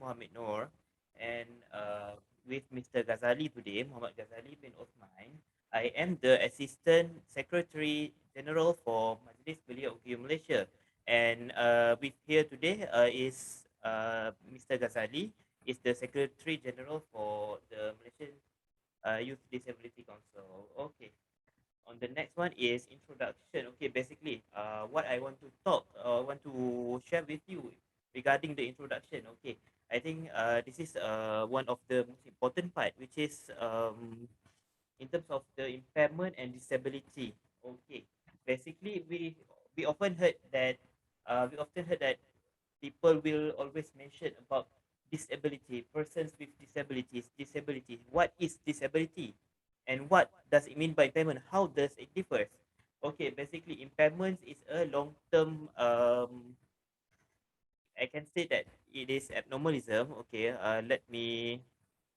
Mohamed Noor, and with Mr. Ghazali today, Muhammad Ghazali bin Othman. I am the Assistant Secretary General for Majlis Belia OKU Malaysia, and with here today is Mr. Ghazali, is the Secretary General for the Malaysian Youth Disability Council. Okay. On the next one is introduction. Okay, basically, what I want to want to share with you regarding the introduction. Okay, I think this is one of the most important part, which is in terms of the impairment and disability. Okay, basically, we often heard that people will always mention about disability, persons with disabilities, disability. What is disability? And what does it mean by impairment? How does it differ? Okay, basically, impairment is a long-term, I can say that it is abnormalism. Okay, let me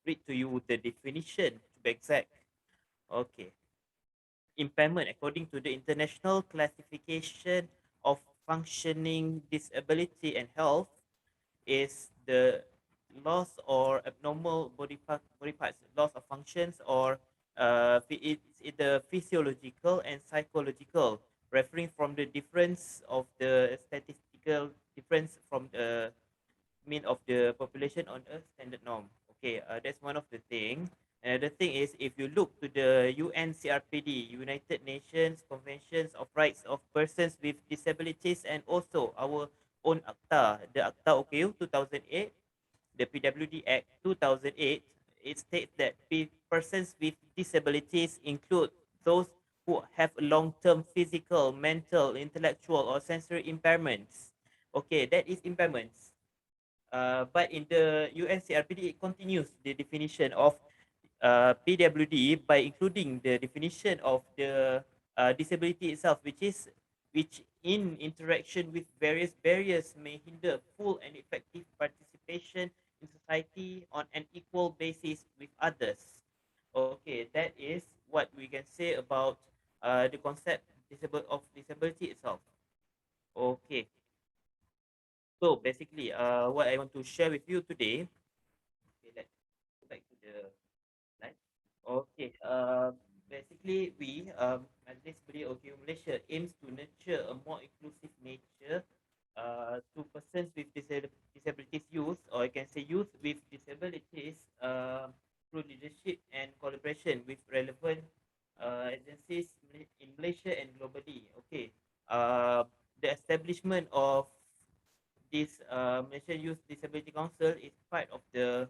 read to you the definition to be exact. Okay, impairment, according to the International Classification of Functioning Disability and Health, is the loss or abnormal body parts, loss of functions, or it's either physiological and psychological, referring from the difference of the statistical difference from the mean of the population on a standard norm. Okay, that's one of the thing. Another thing is, if you look to the UNCRPD, United Nations Conventions of Rights of Persons with Disabilities, and also our own ACTA, the ACTA OKU 2008, the PwD Act 2008, it states that persons with disabilities include those who have long-term physical, mental, intellectual, or sensory impairments. Okay, that is impairments. But in the UNCRPD, it continues the definition of PwD by including the definition of the disability itself, which in interaction with various barriers may hinder full and effective participation in society on an equal basis with others. Okay, that is what we can say about the concept of disability itself. Okay, so basically, what I want to share with you today. Okay, let's go back to the slide. Okay. Basically, Majlis Belia OKU Malaysia aims to nurture a more inclusive nature to persons with disabilities youth, or I can say youth with disabilities, through leadership and collaboration with relevant agencies in Malaysia and globally. Okay. The establishment of this Malaysian Youth Disability Council is part of the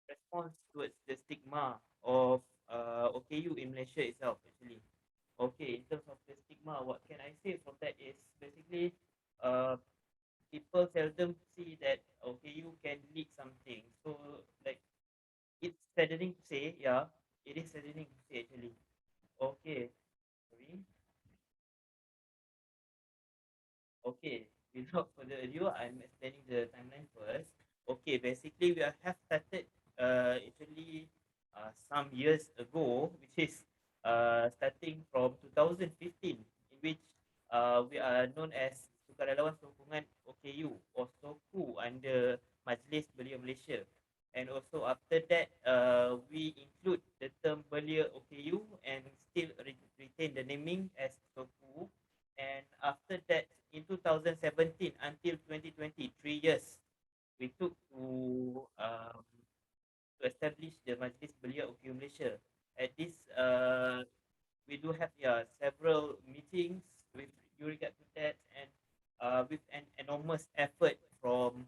response towards the stigma of OKU in Malaysia itself, actually. Okay, in terms of the stigma, what can I say from that is basically uh, people seldom see that OKU can lead something. So, like, it's saddening to say, yeah, it is saddening to say, actually. Okay, sorry. Okay, without further ado, I'm explaining the timeline first. Okay, basically, have started actually some years ago, which is starting from 2015, in which we are known as Sukarelawan Sokongan OKU or SOKU under Majlis Belia Malaysia. And also after that, we include the term Belia OKU and still retain the naming as SOKU. And after that, in 2017 until 2020, 3 years, we took to establish the Majlis Belia OKU Malaysia. At this, we do have several meetings with regard to that, and with an enormous effort from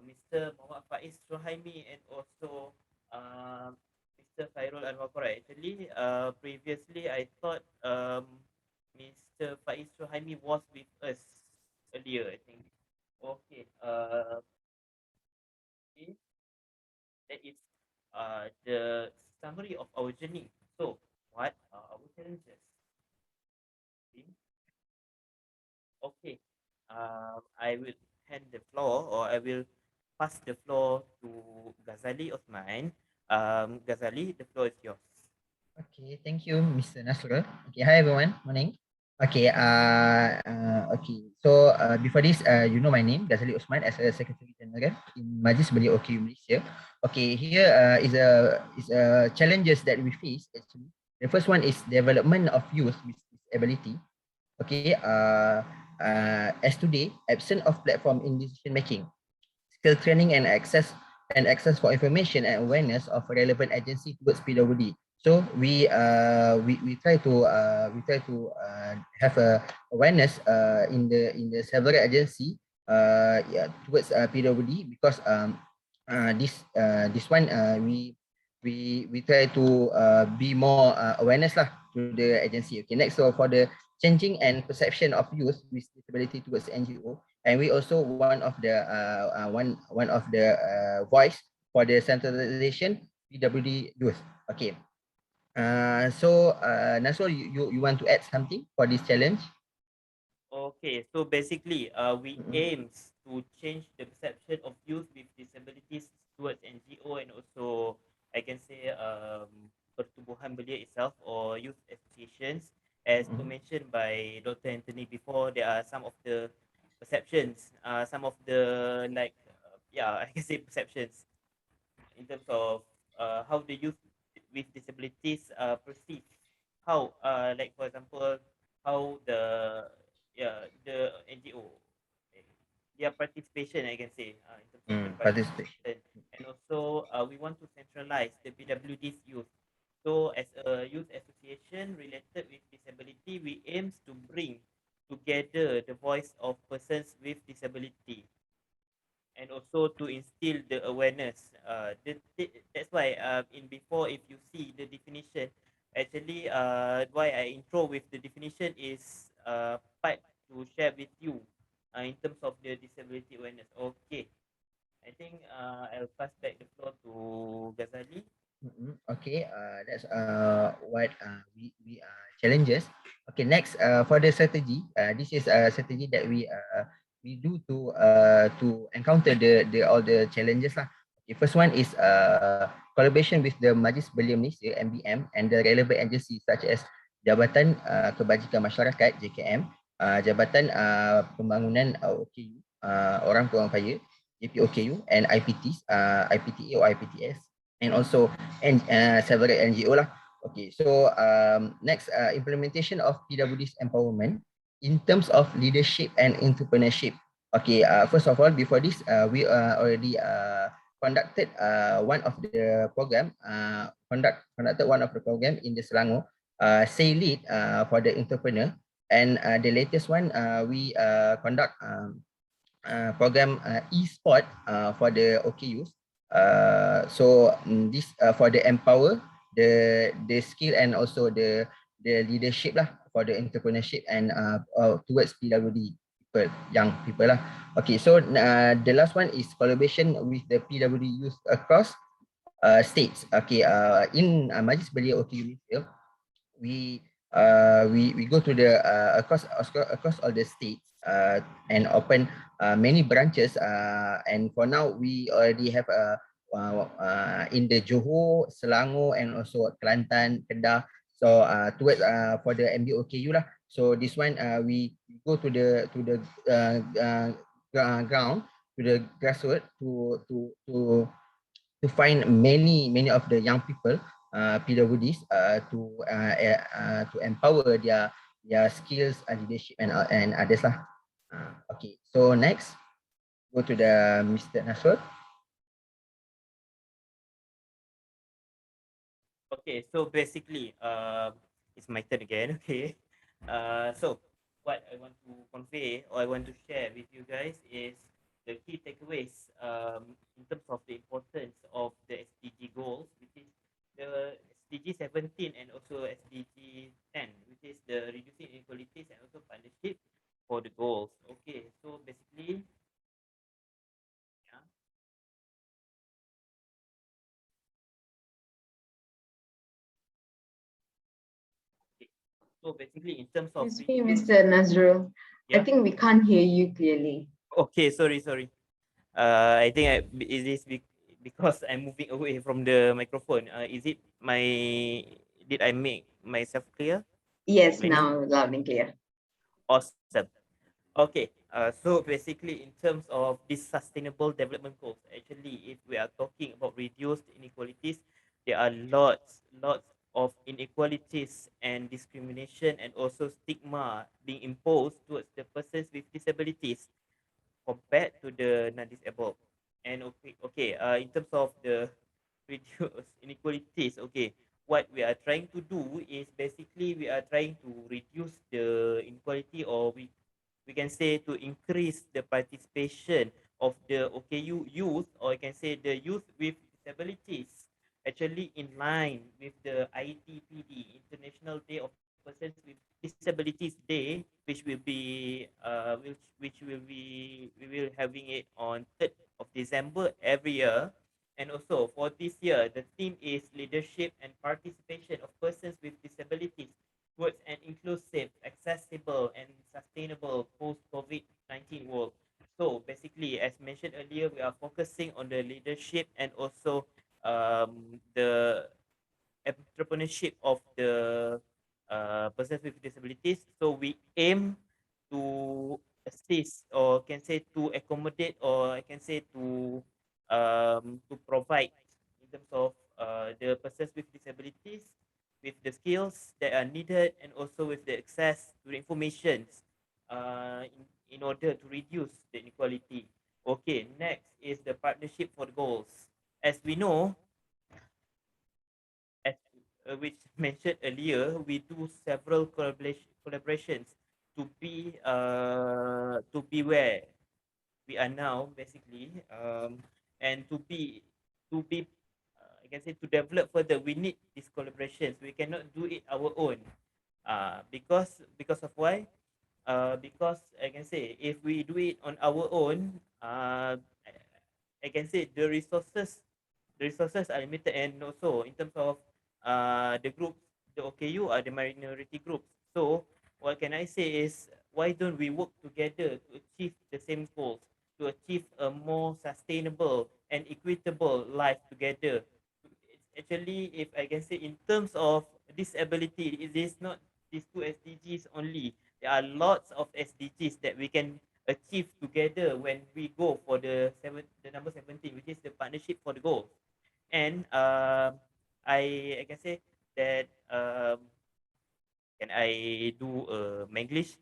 Mr. Muhammad Faiz Suhaimi and also Mr. Khairul Anwar Korai. Actually, previously I thought Mr. Faiz Suhaimi was with us earlier, I think. Okay. Okay. That is the summary of our journey. So, what are our challenges? Okay. I will hand the floor, or I will pass the floor to Ghazali Othman. Ghazali, the floor is yours. Okay, thank you, Mr. Nasrul. Okay, hi everyone. Morning. Okay. Okay. So before this, you know my name, Ghazali Othman, as a Secretary General in Majlis Belia OKU Malaysia. Okay. Here is challenges that we face actually. The first one is development of youth with disability. Okay. As today, absent of platform in decision making, skill training and access for information and awareness of relevant agency towards PWD. So we try to have a awareness in the several agency yeah, towards PWD because this one we try to be more awareness lah to the agency. Okay, next, so for the changing and perception of youth with disability towards NGO, and we also one of the voice for the centralization PWD youth. Okay. Nasrul, you want to add something for this challenge? Okay, so basically, we Mm-mm. aims to change the perception of youth with disabilities towards NGO, and also I can say Pertubuhan Belia itself or youth associations. As to Mm-mm. mentioned by Dr. Anthony before, there are some of the perceptions, some of the yeah, I can say perceptions in terms of how the youth with disabilities perceive how like for example how the NGO their participation, I can say, in terms of the Participation. participation. And also we want to centralize the PWD's youth. So as a youth association related with disability, we aims to bring together the voice of persons with disability, and also to instill the awareness. That's why in before, if you see the definition, actually why I intro with the definition is part to share with you in terms of the disability awareness. Okay, I think I'll pass back the floor to Ghazali. Okay, that's what we challenges. Okay, next for the strategy, this is a strategy that we do to encounter the all the challenges lah. Okay, first one is collaboration with the Majlis Belia Malaysia (MBM) and the relevant agencies such as Jabatan Kebajikan Masyarakat (JKM), Jabatan Pembangunan OKU, Orang Kurang Kaya (JPOKU), and IPTs, IPTA or IPTS, and also several NGO lah. Okay, so next, implementation of PWD's empowerment in terms of leadership and entrepreneurship. Okay, first of all, before this, we already conducted one of the program, conducted one of the program in the Selangor, say lead for the entrepreneur, and the latest one we conduct program e-sport for the OKUs. This for the empower the skill and also the leadership lah for the entrepreneurship and towards PWD people, young people lah. Okay, so the last one is collaboration with the PWD youth across states. Okay, in Majlis Belia OKU Malaysia, we go to the across all the states and open many branches, and for now we already have in the Johor, Selangor, and also Kelantan, Kedah. So towards for the MBOKU lah. So this one we go to the ground, to the grassroots to find many of the young people, PWDs, to empower their skills and leadership and others lah. Okay, so next, go to the Mr. Nasrul. Okay, so basically, it's my turn again. Okay, so what I want to convey or I want to share with you guys is the key takeaways in terms of the importance of the SDG goals, which is the SDG 17 and also SDG 10, which is the reducing inequalities and also partnership for the goals. Okay, so basically, yeah. Okay. So basically, in terms of Excuse me, reduce, Mr. Nasrul. I yeah. think we can't hear you clearly. Okay, sorry. I think it is because I'm moving away from the microphone. Is it my? Did I make myself clear Yes, right now? now loud and clear. Awesome. Okay, so basically in terms of these sustainable development goals, actually, if we are talking about reduced inequalities, there are lots of inequalities and discrimination and also stigma being imposed towards the persons with disabilities compared to the non-disabled. And in terms of the reduce inequalities, okay, what we are trying to do is basically we are trying to reduce the inequality, or we can say to increase the participation of the OKU youth, or I can say the youth with disabilities, actually in line with the ITPD, International Day of Persons with Disabilities Day, which will be which will be we will having it on 3rd of December every year. And also for this year, the theme is leadership and participation of persons with disabilities towards an inclusive, accessible, and sustainable post-COVID-19 world. So basically, as mentioned earlier, we are focusing on the leadership and also the entrepreneurship of the persons with disabilities. So we aim to assist, or can say to accommodate, or I can say to provide in terms of the persons with disabilities with the skills that are needed and also with the access to the information in order to reduce the inequality. Okay, next is the partnership for the goals. As we know, as which mentioned earlier, we do several collaborations to be where we are now, basically, and to be I can say to develop further. We need these collaborations. We cannot do it our own. Because of why? Because I can say if we do it on our own, I can say the resources are limited, and also in terms of the groups, the OKU are the minority groups. So what can I say is, why don't we work together to achieve the same goals, to achieve a more sustainable and equitable life together? It's actually, if I can say, in terms of disability, it is not these two SDGs only. There are lots of SDGs that we can achieve together when we go for the number 17, which is the partnership for the goals. And I can say that can I do Manglish?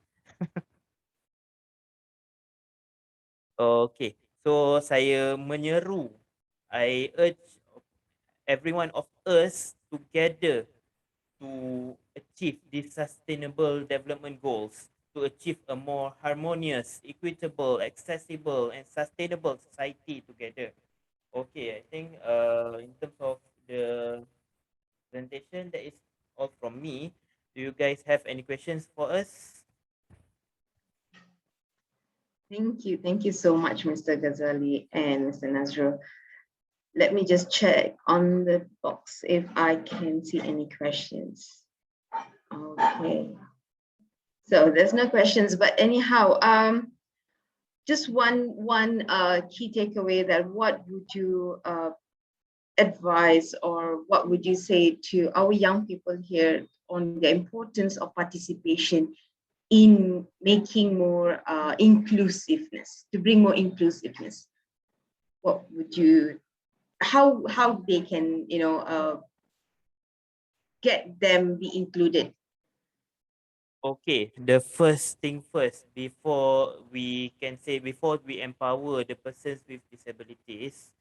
Okay. So saya menyeru, I urge everyone of us together to achieve these sustainable development goals, to achieve a more harmonious, equitable, accessible, and sustainable society together. Okay, I think in terms of the presentation, that is all from me. Do you guys have any questions for us? Thank you. Thank you so much, Mr. Ghazali and Mr. Nasrul. Let me just check on the box if I can see any questions. Okay. So there's no questions, but anyhow, just one key takeaway, that what would you advise, or what would you say to our young people here on the importance of participation in making more inclusiveness, to bring more inclusiveness? What would you, how they can, get them be included? Okay, the first thing first, before we empower the persons with disabilities,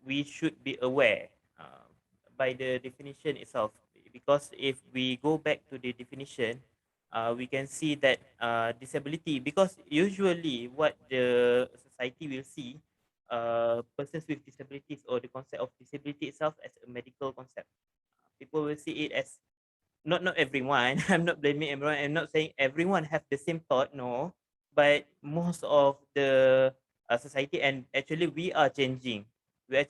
we should be aware by the definition itself. Because if we go back to the definition, we can see that disability, because usually what the society will see, persons with disabilities, or the concept of disability itself, as a medical concept. People will see it as, not everyone. I'm not blaming everyone. I'm not saying everyone have the same thought, no, but most of the society, and actually we are changing the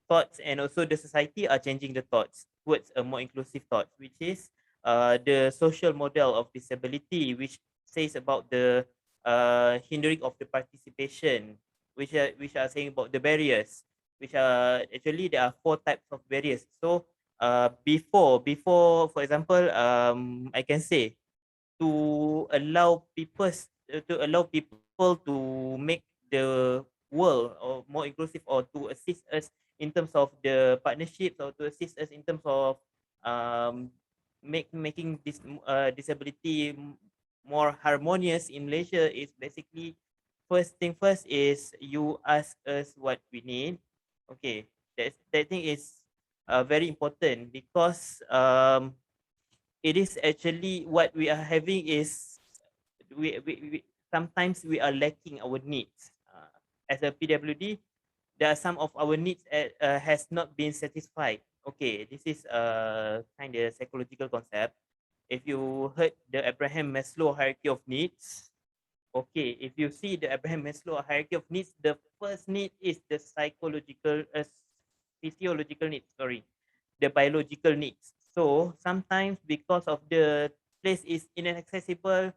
thoughts, and also the society are changing the thoughts towards a more inclusive thought, which is the social model of disability, which says about the hindering of the participation, which are saying about the barriers, which are actually, there are 4 types of barriers. So before for example, I can say to allow people to make the world or more inclusive, or to assist us in terms of the partnerships, or to assist us in terms of um, making this disability more harmonious in Malaysia, is basically, first thing first is you ask us what we need. Okay, that thing is very important, because it is actually what we are having is we sometimes we are lacking our needs. As a PWD, there are some of our needs has not been satisfied. Okay, this is a kind of psychological concept. If you heard the Abraham Maslow hierarchy of needs, okay, if you see the Abraham Maslow hierarchy of needs, the first need is the physiological needs, sorry, the biological needs. So sometimes because of the place is inaccessible,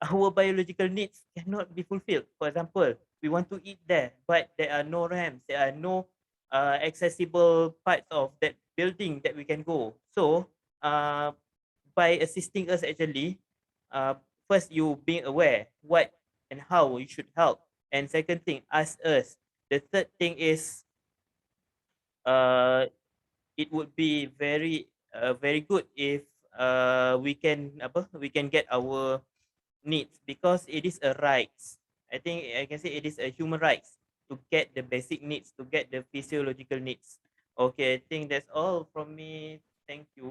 our biological needs cannot be fulfilled. For example, we want to eat there, but there are no ramps, there are no accessible parts of that building that we can go. So uh, by assisting us actually, uh, first you being aware what and how you should help, and second thing, ask us. The third thing is uh, it would be very good if we can get our needs, because it is a rights. I think I can say it is a human rights to get the basic needs, to get the physiological needs. Okay, I think that's all from me. Thank you.